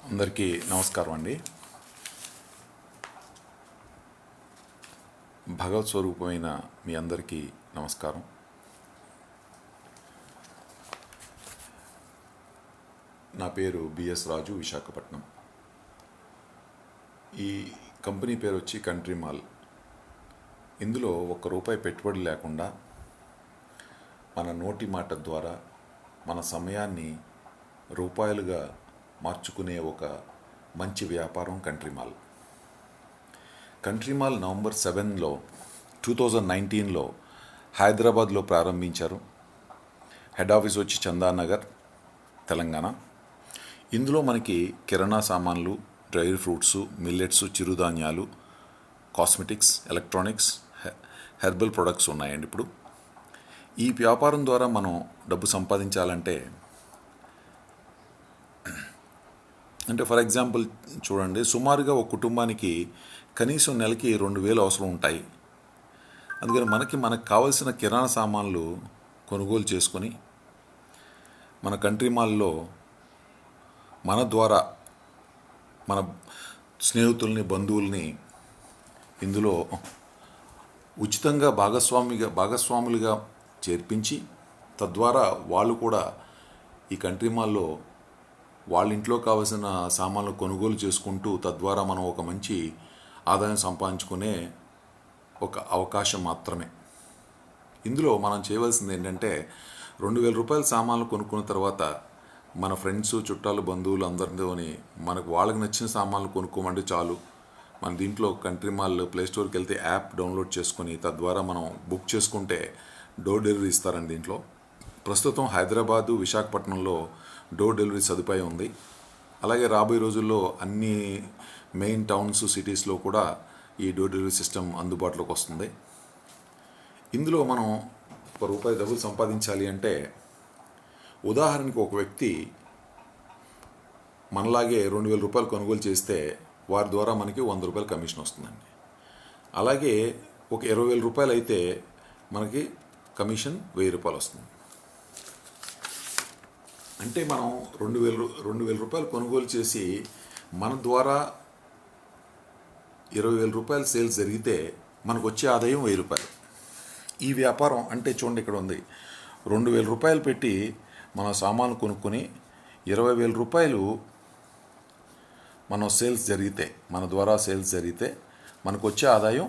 అందరికీ నమస్కారం అండి. భగవత్ స్వరూపమైన మీ అందరికీ నమస్కారం. నా పేరు బిఎస్ రాజు, విశాఖపట్నం. ఈ కంపెనీ పేరు వచ్చి కంట్రీ మాల్. ఇందులో ₹1 పెట్టుబడి లేకుండా మన నోటి మాట ద్వారా మన సమయాన్ని రూపాయలుగా మార్చుకునే ఒక మంచి వ్యాపారం country mall. Country mall November 7 2019లో హైదరాబాద్లో ప్రారంభించారు. హెడ్ ఆఫీస్ వచ్చి చందానగర్, తెలంగాణ. ఇందులో మనకి కిరాణా సామాన్లు, డ్రై ఫ్రూట్స్, మిల్లెట్స్, చిరుధాన్యాలు, కాస్మెటిక్స్, ఎలక్ట్రానిక్స్, హెర్బల్ ప్రొడక్ట్స్ ఉన్నాయండి. ఇప్పుడు ఈ వ్యాపారం ద్వారా మనం డబ్బు సంపాదించాలంటే ఫర్ ఎగ్జాంపుల్ చూడండి, సుమారుగా ఒక కుటుంబానికి కనీసం నెలకి 2,000 అవసరం ఉంటాయి. అందుకని మనకు కావాల్సిన కిరాణా సామాన్లు కొనుగోలు చేసుకొని మన కంట్రీ మాల్లో మన ద్వారా మన స్నేహితుల్ని, బంధువుల్ని ఇందులో ఉచితంగా భాగస్వాములుగా చేర్పించి, తద్వారా వాళ్ళు కూడా ఈ కంట్రీ మాల్లో వాళ్ళ ఇంట్లో కావాల్సిన సామాన్లు కొనుగోలు చేసుకుంటూ, తద్వారా మనం ఒక మంచి ఆదాయం సంపాదించుకునే ఒక అవకాశం మాత్రమే. ఇందులో మనం చేయవలసింది ఏంటంటే, ₹2,000 సామాన్లు కొనుక్కున్న తర్వాత మన ఫ్రెండ్స్, చుట్టాలు, బంధువులు అందరితోని వాళ్ళకి నచ్చిన సామాన్లు కొనుక్కోమంటే చాలు. మన దీంట్లో కంట్రీ మాల్ ప్లే స్టోర్కి వెళ్తే యాప్ డౌన్లోడ్ చేసుకొని, తద్వారా మనం బుక్ చేసుకుంటే డోర్ డెలివరీ ఇస్తారండి. దీంట్లో ప్రస్తుతం హైదరాబాదు, విశాఖపట్నంలో డోర్ డెలివరీ సదుపాయం ఉంది. అలాగే రాబోయే రోజుల్లో అన్ని మెయిన్ టౌన్స్, సిటీస్లో కూడా ఈ డోర్ డెలివరీ సిస్టమ్ అందుబాటులోకి వస్తుంది. ఇందులో మనం ₹1 డబ్బులు సంపాదించాలి అంటే, ఉదాహరణకి ఒక వ్యక్తి మనలాగే ₹2,000 కొనుగోలు చేస్తే వారి ద్వారా మనకి ₹100 కమిషన్ వస్తుందండి. అలాగే ఒక ₹20,000 అయితే మనకి కమిషన్ ₹1,000 వస్తుంది. అంటే మనం ₹2,000 కొనుగోలు చేసి మన ద్వారా ₹20,000 సేల్స్ జరిగితే మనకు వచ్చే ఆదాయం ₹1,000. ఈ వ్యాపారం అంటే చూడండి, ఇక్కడ ఉంది, ₹2,000 పెట్టి మన సామాన్లు కొనుక్కొని ₹20,000 మనం సేల్స్ జరిగితే, మన ద్వారా సేల్స్ జరిగితే మనకు వచ్చే ఆదాయం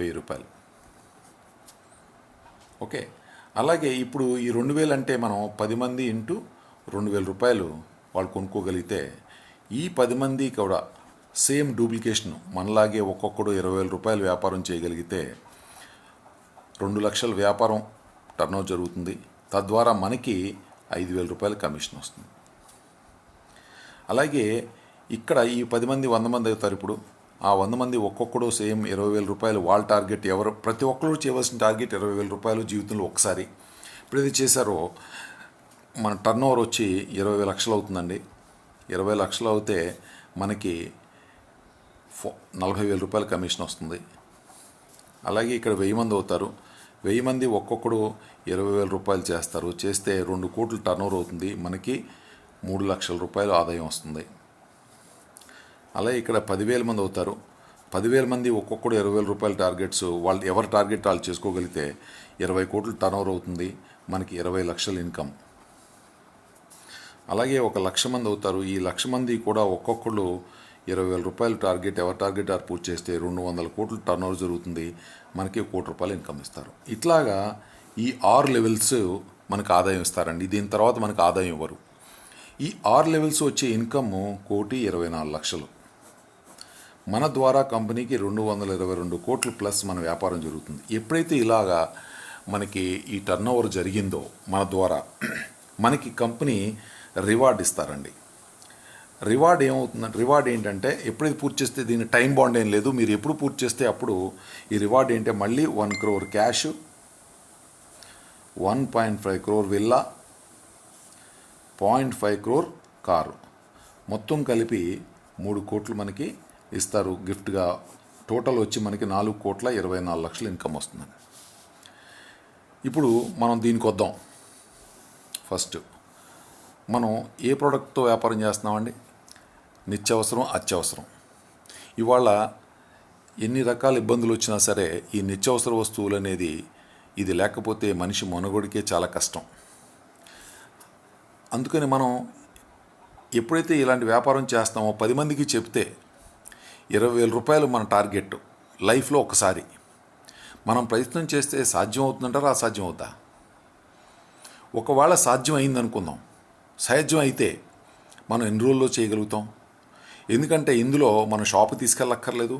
₹1,000. ఓకే. అలాగే ఇప్పుడు ఈ 2,000 అంటే మనం 10 మంది ఇంటూ ₹2,000 వాళ్ళు కొనుక్కోగలిగితే, ఈ 10 మంది కూడా సేమ్ డూప్లికేషన్ మనలాగే ఒక్కొక్కడు ₹20,000 వ్యాపారం చేయగలిగితే 2 లక్షల వ్యాపారం టర్నోవర్ జరుగుతుంది. తద్వారా మనకి ₹5,000 కమిషన్ వస్తుంది. అలాగే ఇక్కడ ఈ 10 మంది 100 మంది అవుతారు. ఇప్పుడు ఆ 100 మంది ఒక్కొక్కడు సేమ్ ₹20,000 వాళ్ళ టార్గెట్. ప్రతి ఒక్కరు చేయవలసిన టార్గెట్ ₹20,000 జీవితంలో ఒకసారి. ఇప్పుడు ఇది చేశారో మన టర్నోవర్ వచ్చి 20 లక్షలు అవుతుందండి. 20 లక్షలు అవుతే మనకి ₹40,000 కమిషన్ వస్తుంది. అలాగే ఇక్కడ 1000 మంది అవుతారు. 1000 మంది ఒక్కొక్కడు ₹20,000 చేస్తారు. చేస్తే 2 కోట్ల టర్నోవర్ అవుతుంది. మనకి ₹3,00,000 ఆదాయం వస్తుంది. అలాగే ఇక్కడ 10,000 మంది అవుతారు. 10,000 మంది ఒక్కొక్కడు ₹20,000 టార్గెట్స్, వాళ్ళు ఎవరి టార్గెట్ వాళ్ళు చేసుకోగలిగితే 20 కోట్ల టర్నోవర్ అవుతుంది. మనకి 20 లక్షల ఇన్కమ్. అలాగే 1,00,000 మంది అవుతారు. ఈ 1,00,000 మంది కూడా ఒక్కొక్కళ్ళు ₹20,000 టార్గెట్, ఎవరి టార్గెట్ వారు పూర్తి చేస్తే 200 కోట్ల టర్నోవర్ జరుగుతుంది. మనకి ₹1,00,00,000 ఇన్కమ్ ఇస్తారు. ఇట్లాగా ఈ 6 లెవెల్స్ మనకు ఆదాయం ఇస్తారండి. దీని తర్వాత మనకు ఆదాయం ఇవ్వరు. ఈ 6 లెవెల్స్ వచ్చే ఇన్కమ్ ₹1,24,00,000. మన ద్వారా కంపెనీకి 222 కోట్లు ప్లస్ మన వ్యాపారం జరుగుతుంది. ఎప్పుడైతే ఇలాగా మనకి ఈ టర్నోవర్ జరిగిందో మన ద్వారా, మనకి కంపెనీ రివార్డ్ ఇస్తారండి. రివార్డ్ ఏమవుతుందంటే, రివార్డ్ ఏంటంటే ఎప్పుడైతే పూర్తి చేస్తే, దీని టైం బాండ్ ఏం లేదు, మీరు ఎప్పుడు పూర్తి చేస్తే అప్పుడు ఈ రివార్డ్ ఏంటంటే మళ్ళీ 1 crore cash, 1.5 crore villa, 0.5 crore car, మొత్తం కలిపి 3 కోట్లు మనకి ఇస్తారు గిఫ్ట్గా. టోటల్ వచ్చి మనకి 4,24,00,000 ఇన్కమ్ వస్తుందండి. ఇప్పుడు మనం దీనికి వద్దాం. ఫస్ట్ మనం ఏ ప్రోడక్ట్తో వ్యాపారం చేస్తున్నామండి? నిత్యావసరం, అత్యవసరం. ఇవాళ ఎన్ని రకాల ఇబ్బందులు వచ్చినా సరే ఈ నిత్యావసర వస్తువులు అనేది ఇది లేకపోతే మనిషి మనుగడికే చాలా కష్టం. అందుకని మనం ఎప్పుడైతే ఇలాంటి వ్యాపారం చేస్తామో 10 మందికి చెప్తే 20,000 రూపాయలు మన టార్గెట్ లైఫ్లో ఒకసారి. మనం ప్రయత్నం చేస్తే సాధ్యం అవుతుందంటారా, అసాధ్యం అవుతా? ఒకవేళ సాధ్యం అయిందనుకుందాం, సాధ్యం అయితే మనం ఎన్ని రోజుల్లో చేయగలుగుతాం? ఎందుకంటే ఇందులో మన షాపు తీసుకెళ్ళక్కర్లేదు,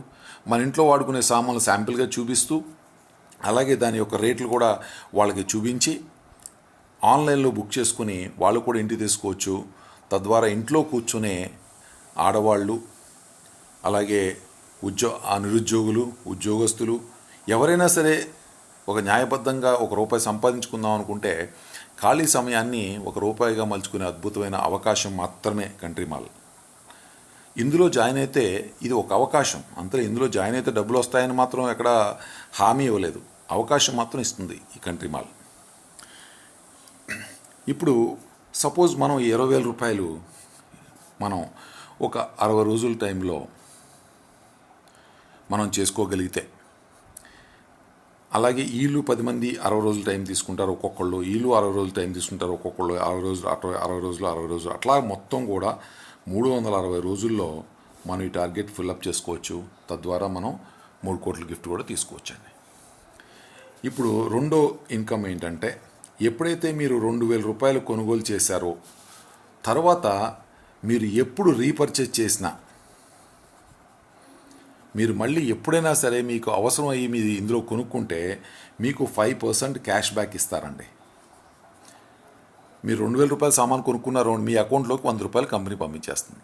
మన ఇంట్లో వాడుకునే సామాన్లు శాంపిల్గా చూపిస్తూ అలాగే దాని యొక్క రేట్లు కూడా వాళ్ళకి చూపించి ఆన్లైన్లో బుక్ చేసుకుని వాళ్ళు కూడా ఇంటికి తీసుకోవచ్చు. తద్వారా ఇంట్లో కూర్చునే ఆడవాళ్ళు, అలాగే నిరుద్యోగులు, ఉద్యోగస్తులు ఎవరైనా సరే ఒక న్యాయబద్ధంగా ₹1 సంపాదించుకుందాం అనుకుంటే ఖాళీ సమయాన్ని ₹1గా మలుచుకునే అద్భుతమైన అవకాశం మాత్రమే కంట్రీ మాల్. ఇందులో జాయిన్ అయితే ఇది ఒక అవకాశం అంతే. ఇందులో జాయిన్ అయితే డబ్బులు వస్తాయని మాత్రం ఎక్కడ హామీ ఇవ్వలేదు, అవకాశం మాత్రం ఇస్తుంది ఈ కంట్రీ మాల్. ఇప్పుడు సపోజ్ మనం 20,000 రూపాయలు మనం ఒక 60 రోజుల టైంలో మనం చేసుకోగలిగితే, అలాగే వీళ్ళు 10 మంది 60 రోజులు టైం తీసుకుంటారు ఒక్కొక్కళ్ళు, వీళ్ళు 60 రోజులు టైం తీసుకుంటారు ఒక్కొక్కళ్ళు, 60 రోజులు అట్లా మొత్తం కూడా 360 రోజుల్లో మనం ఈ టార్గెట్ ఫిల్అప్ చేసుకోవచ్చు. తద్వారా మనం 3 కోట్ల గిఫ్ట్ కూడా తీసుకోవచ్చండి. ఇప్పుడు రెండో ఇన్కమ్ ఏంటంటే, ఎప్పుడైతే మీరు 2,000 రూపాయలు కొనుగోలు చేశారో తర్వాత మీరు ఎప్పుడు రీపర్చేజ్ చేసినా, మీరు మళ్ళీ ఎప్పుడైనా సరే మీకు అవసరం అయ్యి మీరు ఇందులో కొనుక్కుంటే మీకు 5% క్యాష్ బ్యాక్ ఇస్తారండి. మీరు 2,000 రూపాయల సామాన్ కొనుక్కున్నారు, మీ అకౌంట్లోకి 100 రూపాయలు కంపెనీ పంపించేస్తుంది.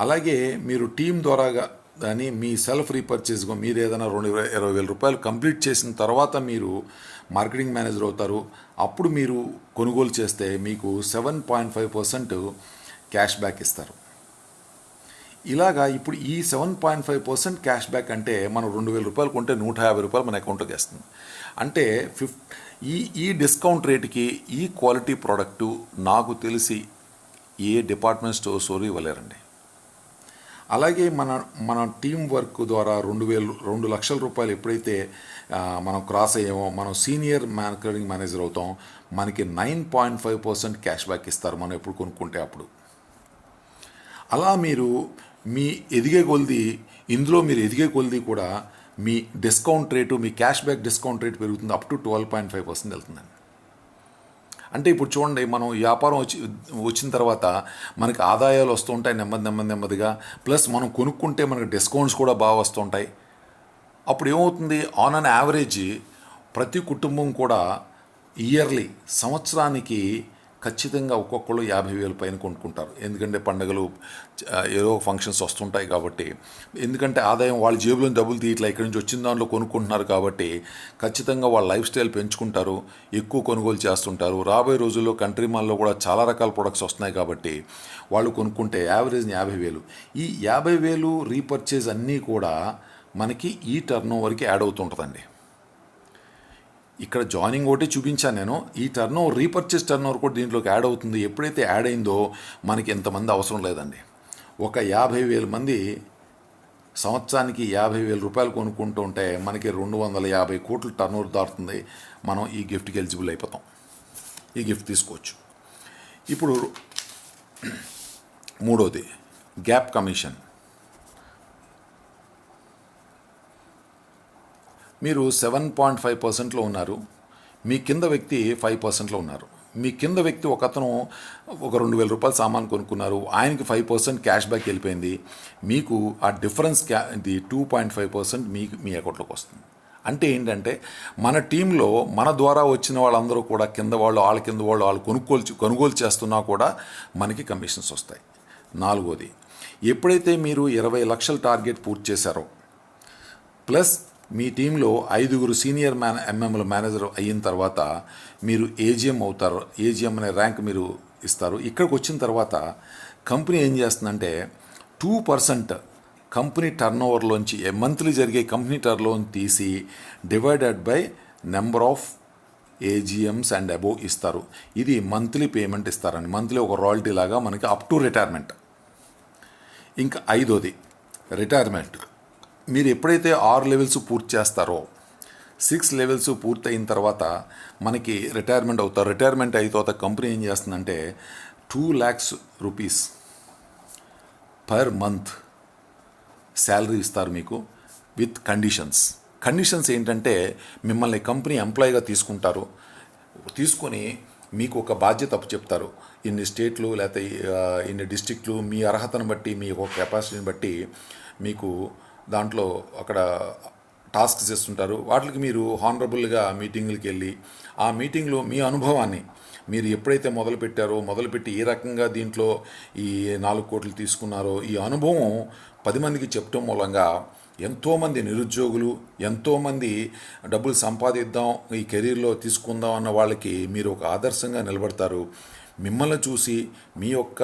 అలాగే మీరు టీం ద్వారాగా కానీ మీ సెల్ఫ్ రీపర్చేస్గా మీరు ఏదైనా 20,000 రూపాయలు కంప్లీట్ చేసిన తర్వాత మీరు మార్కెటింగ్ మేనేజర్ అవుతారు. అప్పుడు మీరు కొనుగోలు చేస్తే మీకు 7.5% క్యాష్ బ్యాక్ ఇస్తారు. ఇలాగా ఇప్పుడు ఈ 7.5% క్యాష్ బ్యాక్ అంటే మనం 2,000 రూపాయలు కొంటే 150 రూపాయలు మన అకౌంట్లోకి వేస్తుంది. అంటే ఈ డిస్కౌంట్ రేటుకి ఈ క్వాలిటీ ప్రోడక్టు నాకు తెలిసి ఏ డిపార్ట్మెంట్ స్టోర్ ఇవ్వలేరండి. అలాగే మన టీం వర్క్ ద్వారా 2 లక్షల రూపాయలు ఎప్పుడైతే మనం క్రాస్ అయ్యామో మనం సీనియర్ మార్కెటింగ్ మేనేజర్ అవుతాం. మనకి 9.5% క్యాష్ బ్యాక్ ఇస్తారు మనం ఎప్పుడు కొనుక్కుంటే అప్పుడు. అలా మీరు మీ ఎదిగే కొలది, ఇందులో మీరు ఎదిగే కొలది కూడా మీ డిస్కౌంట్ రేటు, మీ క్యాష్ బ్యాక్ డిస్కౌంట్ రేటు పెరుగుతుంది, అప్ టు 12.5% వెళ్తుందండి. అంటే ఇప్పుడు చూడండి, మనం వ్యాపారం వచ్చిన తర్వాత మనకి ఆదాయాలు వస్తుంటాయి నెమ్మదిగా, ప్లస్ మనం కొనుక్కుంటే మనకి డిస్కౌంట్స్ కూడా బాగా వస్తుంటాయి. అప్పుడు ఏమవుతుంది, ఆన్ అన్ యావరేజ్ ప్రతి కుటుంబం కూడా ఇయర్లీ సంవత్సరానికి ఖచ్చితంగా ఒక్కొక్కళ్ళు 50,000 పైన కొనుక్కుంటారు. ఎందుకంటే పండుగలు ఏదో ఫంక్షన్స్ వస్తుంటాయి కాబట్టి, ఎందుకంటే ఆదాయం వాళ్ళ జేబులో డబ్బులు తీయట్లా, ఇక్కడి నుంచి వచ్చిన దాంట్లో కొనుక్కుంటున్నారు కాబట్టి ఖచ్చితంగా వాళ్ళ లైఫ్ స్టైల్ పెంచుకుంటారు, ఎక్కువ కొనుగోలు చేస్తుంటారు. రాబోయే రోజుల్లో కంట్రీ మాల్లో కూడా చాలా రకాల ప్రొడక్ట్స్ వస్తున్నాయి కాబట్టి వాళ్ళు కొనుక్కుంటే యావరేజ్ 50,000. ఈ 50,000 రీపర్చేజ్ అన్నీ కూడా మనకి ఈ టర్న్ ఓవర్కి యాడ్ అవుతుంటుందండి. ఇక్కడ జాయినింగ్ ఒకటి చూపించాను నేను, ఈ turn over repurchase turn over కూడా దీంట్లోకి యాడ్ అవుతుంది. ఎప్పుడైతే యాడ్ అయిందో మనకి ఎంతమంది అవసరం లేదండి. ఒక 50,000 మంది సంవత్సరానికి 50,000 రూపాయలు కొనుక్కుంటూ ఉంటే మనకి 250 కోట్లు టర్న్ ఓవర్ దాటుతుంది. మనం ఈ గిఫ్ట్కి ఎలిజిబుల్ అయిపోతాం, ఈ గిఫ్ట్ తీసుకోవచ్చు. ఇప్పుడు మూడోది గ్యాప్ కమిషన్. మీరు 7.5%లో ఉన్నారు, మీ కింద వ్యక్తి 5%లో ఉన్నారు. మీ కింద వ్యక్తి ఒకతను ఒక 2,000 రూపాయలు సామాన్ కొనుక్కున్నారు, ఆయనకి 5% క్యాష్ బ్యాక్ వెళ్ళిపోయింది. మీకు ఆ డిఫరెన్స్ 2.5% మీ అకౌంట్లోకి వస్తుంది. అంటే ఏంటంటే మన టీంలో మన ద్వారా వచ్చిన వాళ్ళందరూ కూడా కింద వాళ్ళు కొనుగోలు చేస్తున్నా కూడా మనకి కమిషన్స్ వస్తాయి. నాలుగోది, ఎప్పుడైతే మీరు 20 లక్షల టార్గెట్ పూర్తి చేశారో, ప్లస్ మీ టీంలో 5 సీనియర్ ఎంఎంల మేనేజర్ అయిన తర్వాత మీరు ఏజిఎం అవుతారు. ఏజిఎం అనే ర్యాంక్ మీరు ఇస్తారు. ఇక్కడికి వచ్చిన తర్వాత కంపెనీ ఏం చేస్తుందంటే 2% కంపెనీ టర్న్ ఓవర్లోంచి మంత్లీ జరిగే కంపెనీ టర్న్ ఓవర్ తీసి divided by number of AGMs and above ఇస్తారు. ఇది మంత్లీ పేమెంట్ ఇస్తారండి. మంత్లీ ఒక రాయల్టీ లాగా మనకి అప్ టు రిటైర్మెంట్. ఇంకా ఐదోది రిటైర్మెంట్. మీరు ఎప్పుడైతే 6 లెవెల్స్ పూర్తి చేస్తారో 6 లెవెల్స్ పూర్తి అయిన తర్వాత మనకి రిటైర్మెంట్ అవుతారు. రిటైర్మెంట్ అయిన తర్వాత కంపెనీ ఏం చేస్తుందంటే 2 lakhs rupees per month salary ఇస్తారు మీకు విత్ కండిషన్స్ ఏంటంటే మిమ్మల్ని కంపెనీ ఎంప్లాయీగా తీసుకొని మీకు ఒక బాధ్యత చెప్తారు. ఇన్ని స్టేట్లు లేకపోతే ఇన్ని డిస్ట్రిక్ట్లు మీ అర్హతను బట్టి మీ ఒక కెపాసిటీని బట్టి మీకు దాంట్లో అక్కడ టాస్క్స్ చేస్తుంటారు. వాటికి మీరు హానరబుల్గా మీటింగ్లకు వెళ్ళి ఆ మీటింగ్లో మీ అనుభవాన్ని మీరు ఎప్పుడైతే మొదలుపెట్టి ఏ రకంగా దీంట్లో ఈ 4 కోట్లు తీసుకున్నారో ఈ అనుభవం 10 మందికి చెప్పడం మూలంగా ఎంతోమంది నిరుద్యోగులు, ఎంతోమంది డబ్బులు సంపాదిద్దాం ఈ కెరీర్లో తీసుకుందాం అన్న వాళ్ళకి మీరు ఒక ఆదర్శంగా నిలబడతారు. మిమ్మల్ని చూసి మీ యొక్క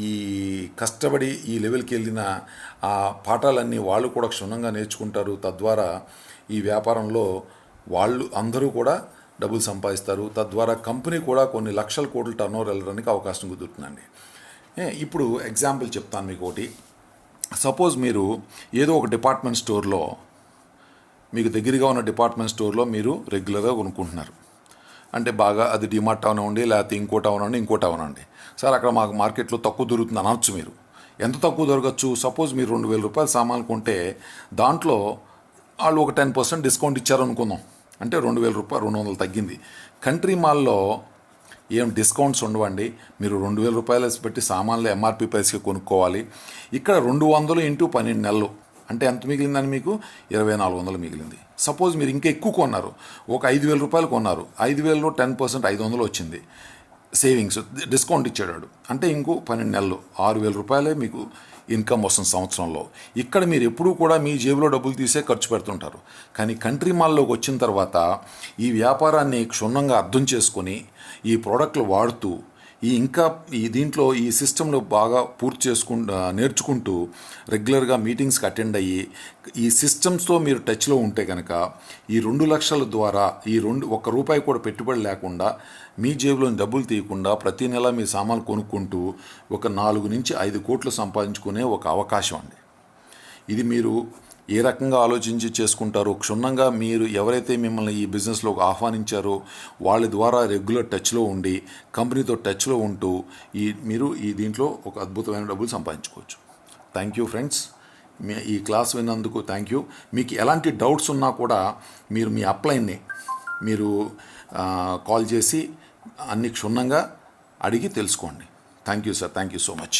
ఈ కష్టపడి ఈ లెవెల్కి వెళ్ళిన ఆ పాఠాలన్నీ వాళ్ళు కూడా క్షుణ్ణంగా నేర్చుకుంటారు. తద్వారా ఈ వ్యాపారంలో వాళ్ళు అందరూ కూడా డబ్బులు సంపాదిస్తారు. తద్వారా కంపెనీ కూడా కొన్ని లక్షల కోట్ల టర్నోవర్ వెళ్ళడానికి అవకాశం కుదురుతుందండి. ఇప్పుడు ఎగ్జాంపుల్ చెప్తాను మీకు ఒకటి. సపోజ్ మీరు ఏదో ఒక డిపార్ట్మెంట్ స్టోర్లో, మీకు దగ్గరగా ఉన్న డిపార్ట్మెంట్ స్టోర్లో మీరు రెగ్యులర్గా కొనుక్కుంటున్నారు. అంటే బాగా అది డిమార్ట్ అవనండి, లేకపోతే ఇంకోటి అవనండి. సార్ అక్కడ మాకు మార్కెట్లో తక్కువ దొరుకుతుంది అనొచ్చు. మీరు ఎంత తక్కువ దొరకచ్చు? సపోజ్ మీరు 2,000 రూపాయలు సామాన్లు కొంటే దాంట్లో వాళ్ళు ఒక 10% డిస్కౌంట్ ఇచ్చారనుకుందాం. అంటే 2,000 రూపాయలు 200 తగ్గింది. కంట్రీ మాల్లో ఏం డిస్కౌంట్స్ ఉండవండి. మీరు 2,000 రూపాయలు పెట్టి సామాన్లు ఎంఆర్పి ప్రైస్కి కొనుక్కోవాలి. ఇక్కడ 200 × 12 నెలలు అంటే ఎంత మిగిలిందని మీకు 2,400 మిగిలింది. సపోజ్ మీరు ఇంకా ఎక్కువ కొన్నారు, ఒక 5,000 రూపాయలు కొన్నారు. 5,000లో 10% 500 వచ్చింది సేవింగ్స్, డిస్కౌంట్ ఇచ్చాడు. అంటే ఇంకో 12 నెలలు 6,000 రూపాయలే మీకు ఇన్కమ్ వస్తుంది సంవత్సరంలో. ఇక్కడ మీరు ఎప్పుడూ కూడా మీ జేబులో డబ్బులు తీసే ఖర్చు పెడుతుంటారు. కానీ కంట్రీ మాల్లోకి వచ్చిన తర్వాత ఈ వ్యాపారాన్ని క్షుణ్ణంగా అర్థం చేసుకొని ఈ ప్రోడక్ట్లు వాడుతూ ఈ దీంట్లో ఈ సిస్టంలో బాగా నేర్చుకుంటూ రెగ్యులర్గా మీటింగ్స్కి అటెండ్ అయ్యి ఈ సిస్టమ్స్తో మీరు టచ్లో ఉంటే కనుక ఈ 2 లక్షల ద్వారా ఒక్క రూపాయి కూడా పెట్టుబడి లేకుండా మీ జేబులో డబ్బులు తీయకుండా ప్రతి నెల మీ సామాన్లు కొనుక్కుంటూ ఒక 4 నుంచి 5 కోట్లు సంపాదించుకునే ఒక అవకాశం అండి. ఇది మీరు ఏ రకంగా ఆలోచించి చేసుకుంటారో క్షుణ్ణంగా మీరు ఎవరైతే మిమ్మల్ని ఈ బిజినెస్లో ఆహ్వానించారో వాళ్ళ ద్వారా రెగ్యులర్ టచ్లో ఉండి కంపెనీతో టచ్లో ఉంటూ మీరు దీంట్లో ఒక అద్భుతమైన డబ్బులు సంపాదించుకోవచ్చు. థ్యాంక్ యూ ఫ్రెండ్స్, ఈ క్లాస్ విన్నందుకు థ్యాంక్ యూ. మీకు ఎలాంటి డౌట్స్ ఉన్నా కూడా మీరు మీ అప్లైన్ని మీరు కాల్ చేసి అన్ని క్షుణ్ణంగా అడిగి తెలుసుకోండి. Thank you sir, thank you so much.